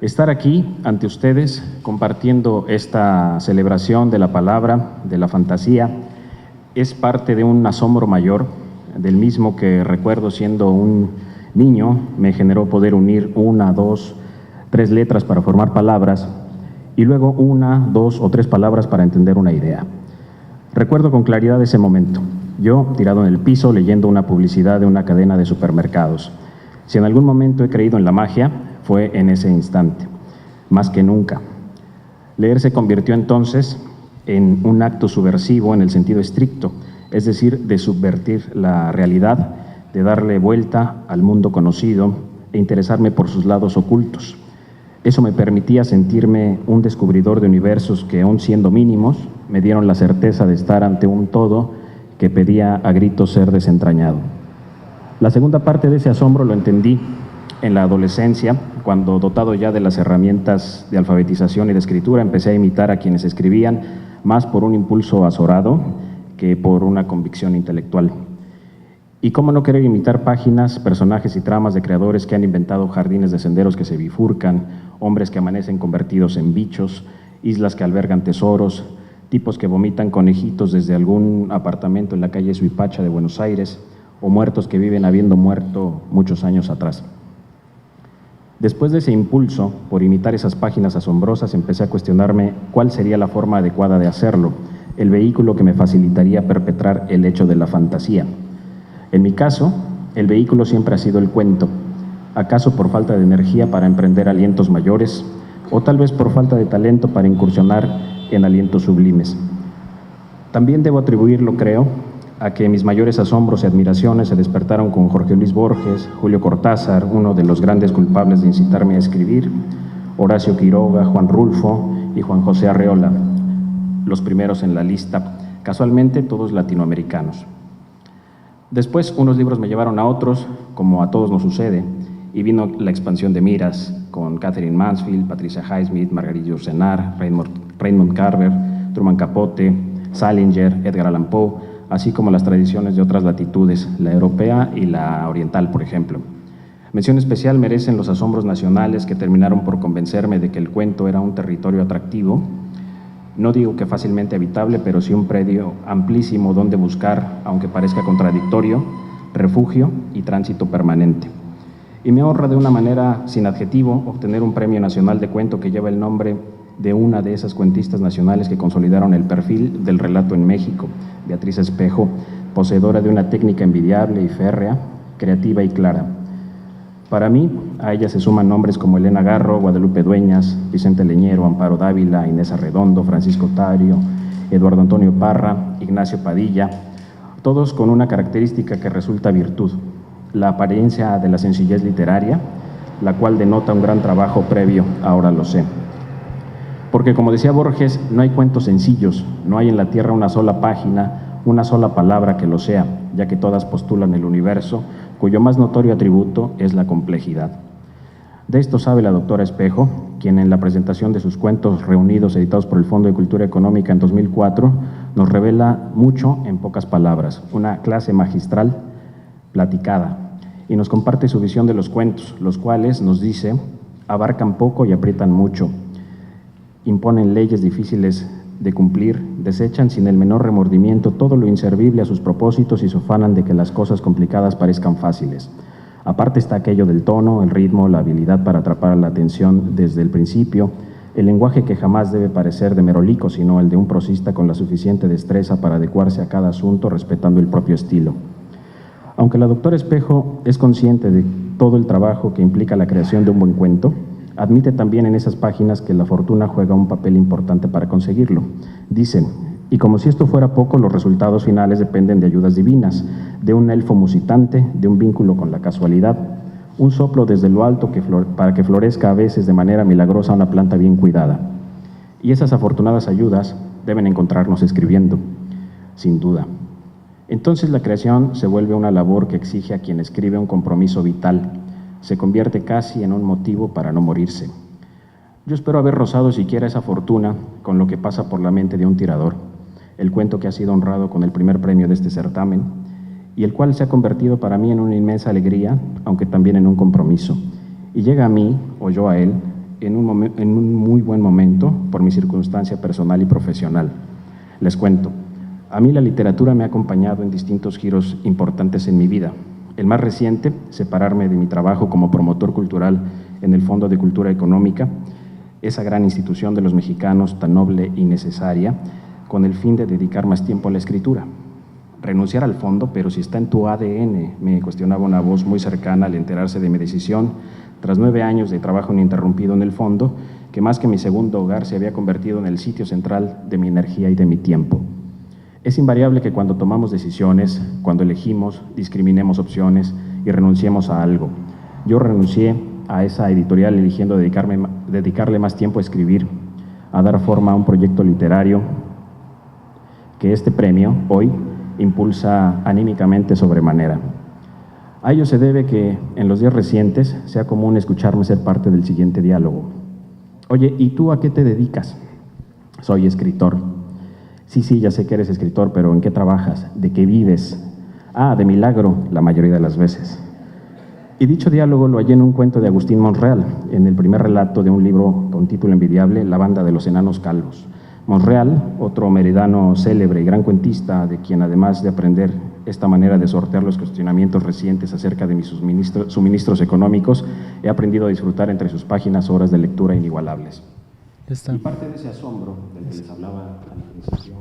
Estar aquí ante ustedes compartiendo esta celebración de la palabra, de la fantasía, es parte de un asombro mayor, del mismo que recuerdo siendo un niño, me generó poder unir 1, 2, 3 letras para formar palabras y luego 1, 2 o 3 palabras para entender una idea. Recuerdo con claridad ese momento, yo tirado en el piso leyendo una publicidad de una cadena de supermercados. Si en algún momento he creído en la magia, fue en ese instante, más que nunca. Leer se convirtió entonces en un acto subversivo en el sentido estricto, es decir, de subvertir la realidad, de darle vuelta al mundo conocido e interesarme por sus lados ocultos. Eso me permitía sentirme un descubridor de universos que, aun siendo mínimos, me dieron la certeza de estar ante un todo que pedía a gritos ser desentrañado. La segunda parte de ese asombro lo entendí en la adolescencia, cuando, dotado ya de las herramientas de alfabetización y de escritura, empecé a imitar a quienes escribían, más por un impulso azorado que por una convicción intelectual. Y cómo no querer imitar páginas, personajes y tramas de creadores que han inventado jardines de senderos que se bifurcan, hombres que amanecen convertidos en bichos, islas que albergan tesoros, tipos que vomitan conejitos desde algún apartamento en la calle Suipacha de Buenos Aires, o muertos que viven habiendo muerto muchos años atrás. Después de ese impulso por imitar esas páginas asombrosas, empecé a cuestionarme cuál sería la forma adecuada de hacerlo, el vehículo que me facilitaría perpetrar el hecho de la fantasía. En mi caso, el vehículo siempre ha sido el cuento, acaso por falta de energía para emprender alientos mayores, o tal vez por falta de talento para incursionar en alientos sublimes. También debo atribuirlo, creo, a que mis mayores asombros y admiraciones se despertaron con Jorge Luis Borges, Julio Cortázar, uno de los grandes culpables de incitarme a escribir, Horacio Quiroga, Juan Rulfo y Juan José Arreola, los primeros en la lista, casualmente todos latinoamericanos. Después unos libros me llevaron a otros, como a todos nos sucede, y vino la expansión de miras con Catherine Mansfield, Patricia Highsmith, Marguerite Yourcenar, Raymond Carver, Truman Capote, Salinger, Edgar Allan Poe, así como las tradiciones de otras latitudes, la europea y la oriental, por ejemplo. Mención especial merecen los asombros nacionales que terminaron por convencerme de que el cuento era un territorio atractivo, no digo que fácilmente habitable, pero sí un predio amplísimo donde buscar, aunque parezca contradictorio, refugio y tránsito permanente. Y me honra de una manera sin adjetivo obtener un premio nacional de cuento que lleva el nombre de una de esas cuentistas nacionales que consolidaron el perfil del relato en México, Beatriz Espejo, poseedora de una técnica envidiable y férrea, creativa y clara. Para mí, a ella se suman nombres como Elena Garro, Guadalupe Dueñas, Vicente Leñero, Amparo Dávila, Inés Arredondo, Francisco Tario, Eduardo Antonio Parra, Ignacio Padilla, todos con una característica que resulta virtud, la apariencia de la sencillez literaria, la cual denota un gran trabajo previo, ahora lo sé. Porque, como decía Borges, no hay cuentos sencillos, no hay en la tierra una sola página, una sola palabra que lo sea, ya que todas postulan el universo, cuyo más notorio atributo es la complejidad. De esto sabe la doctora Espejo, quien en la presentación de sus cuentos reunidos editados por el Fondo de Cultura Económica en 2004, nos revela mucho en pocas palabras, una clase magistral platicada, y nos comparte su visión de los cuentos, los cuales, nos dice, abarcan poco y aprietan mucho, imponen leyes difíciles de cumplir, desechan sin el menor remordimiento todo lo inservible a sus propósitos y se ufanan de que las cosas complicadas parezcan fáciles. Aparte está aquello del tono, el ritmo, la habilidad para atrapar la atención desde el principio, el lenguaje que jamás debe parecer de merolico, sino el de un prosista con la suficiente destreza para adecuarse a cada asunto respetando el propio estilo. Aunque la doctora Espejo es consciente de todo el trabajo que implica la creación de un buen cuento, admite también en esas páginas que la fortuna juega un papel importante para conseguirlo. Dicen, y como si esto fuera poco, los resultados finales dependen de ayudas divinas, de un elfo musitante, de un vínculo con la casualidad, un soplo desde lo alto para que florezca a veces de manera milagrosa una planta bien cuidada. Y esas afortunadas ayudas deben encontrarnos escribiendo, sin duda. Entonces la creación se vuelve una labor que exige a quien escribe un compromiso vital, se convierte casi en un motivo para no morirse. Yo espero haber rozado siquiera esa fortuna con lo que pasa por la mente de un tirador, el cuento que ha sido honrado con el primer premio de este certamen y el cual se ha convertido para mí en una inmensa alegría, aunque también en un compromiso. Y llega a mí, o yo a él, en un muy buen momento por mi circunstancia personal y profesional. Les cuento, a mí la literatura me ha acompañado en distintos giros importantes en mi vida. El más reciente, separarme de mi trabajo como promotor cultural en el Fondo de Cultura Económica, esa gran institución de los mexicanos tan noble y necesaria, con el fin de dedicar más tiempo a la escritura. Renunciar al fondo, pero si está en tu ADN, me cuestionaba una voz muy cercana al enterarse de mi decisión, tras 9 años de trabajo ininterrumpido en el fondo, que más que mi segundo hogar se había convertido en el sitio central de mi energía y de mi tiempo. Es invariable que cuando tomamos decisiones, cuando elegimos, discriminemos opciones y renunciemos a algo. Yo renuncié a esa editorial eligiendo dedicarle más tiempo a escribir, a dar forma a un proyecto literario que este premio, hoy, impulsa anímicamente sobremanera. A ello se debe que en los días recientes sea común escucharme ser parte del siguiente diálogo. Oye, ¿y tú a qué te dedicas? Soy escritor. Sí, ya sé que eres escritor, pero ¿en qué trabajas? ¿De qué vives? Ah, de milagro, la mayoría de las veces. Y dicho diálogo lo hallé en un cuento de Agustín Monreal, en el primer relato de un libro con título envidiable, La banda de los enanos calvos. Monreal, otro meridano célebre y gran cuentista, de quien además de aprender esta manera de sortear los cuestionamientos recientes acerca de mis suministros económicos, he aprendido a disfrutar entre sus páginas horas de lectura inigualables. Y parte de ese asombro del que les hablaba al principio